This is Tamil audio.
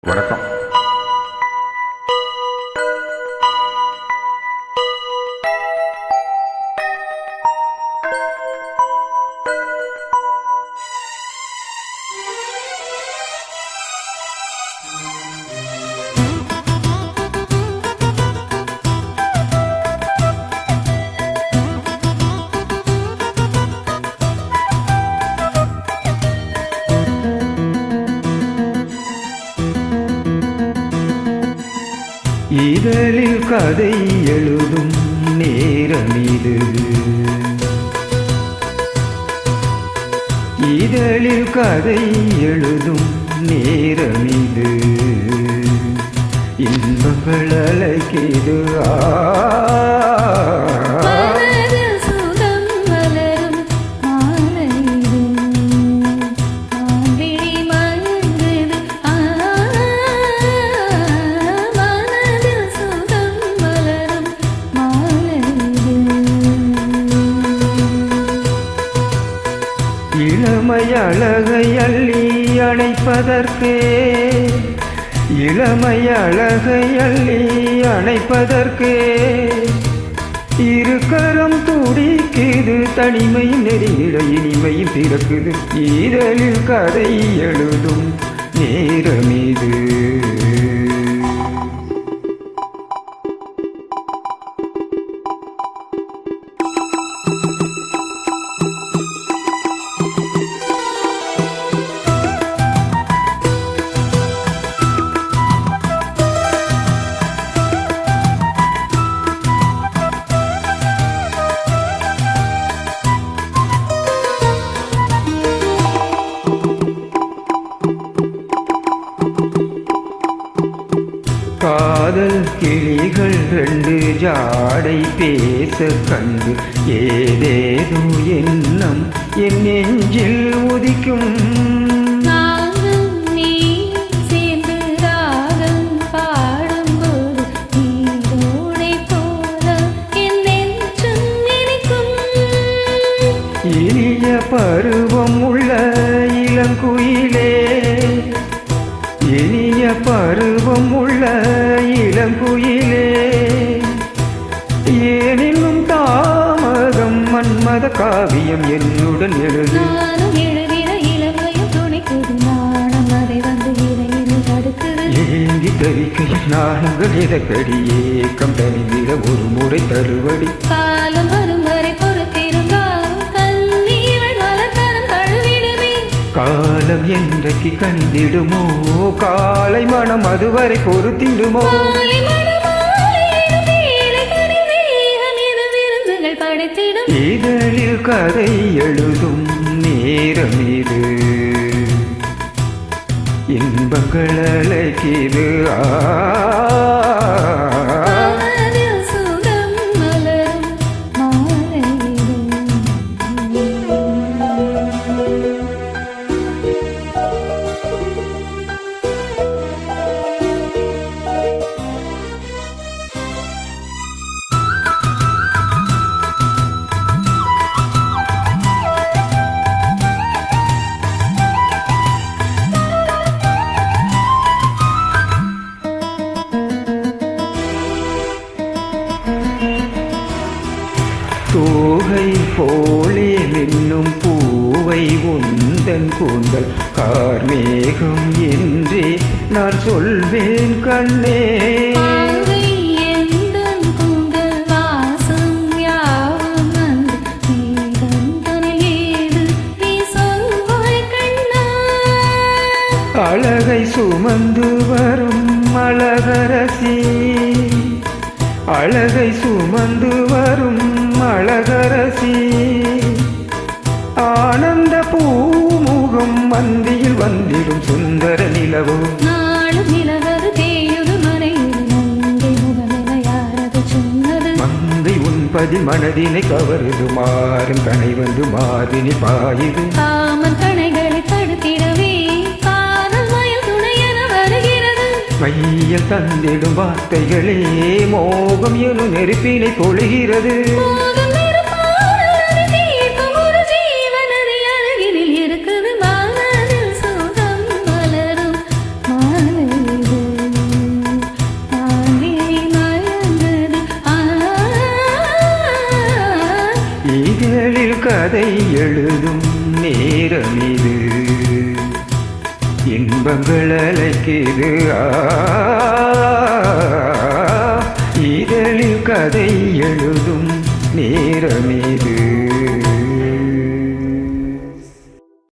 வணக்கம். இதழில் கதை எழுதும் நேரமிது, இதழில் கதை எழுதும் நேரமிது, இன்பங்கள் அழைக்கிது. இளமை அழகை அள்ளி அணைப்பதற்கே, இளமை அழகை அள்ளி அணைப்பதற்கே இருக்கரம் துடிக்குது, தனிமையும் நெருங்கிட இனிமையும் பிறக்குது. இதழில் கதை எழுதும் நேரமிது. காதல் கிளிகள் ரெண்டு ஜாடை பேச கண்டு ஏதேதோ எண்ணம் என் நெஞ்சில் உதிக்கும். இனிய பருவம் உள்ள இளங்குயிலே, இனிய பருவம் உள்ள இளங்குயிலே, ஏனினும் தாமதம் மன்மத காவியம் என்னுடன் எழுது. ஏங்கி தவிக்கையில் நாங்கள் இதற்கடி ஏக்கம் தனிந்திட ஒரு முறை தருவடி. காலம் வரும் வரை காலம் என்றைக்கு கணிந்திடுமோ, காலை மனம் அதுவரை பொறுத்திடுமோ. இதழில் கதை எழுதும் நேரமிது, இன்பங்கள் அழைக்கிது. தோகை போலே மின்னும் பூவை உந்தன் கூந்தல் கார்மேகம் என்றே நான் சொல்வேன் கண்ணே. அழகை சுமந்து வரும் அழகரசி, அழகை சுமந்து வரும் அழகரசி, ஆனந்த பூமுகம் மந்தியில் வந்திடும் சுந்தர நிலவு. நாளும் நிலவது தேயுது மறையுது நங்கை முகமென யாரது சொன்னது. மங்கை உன்பதி மனதினை கவருது, மாறும் கனை வந்து மார்பினி பாயுது. காமன் கணைகளை தடுத்திடவே காதல் மயில் துணையென வருகிறது. மையில் தந்திடும் வார்த்தைகளே மோகம் எனும் நெருப்பினை பொழுகிறது. இருக்குது மனதில் சுகம் மலரும் மாலை. கதை எழுதும் நேரம் இது இன்பங்கள் அழைக்குது இதழில் கதை எழுதும் நேரம் இது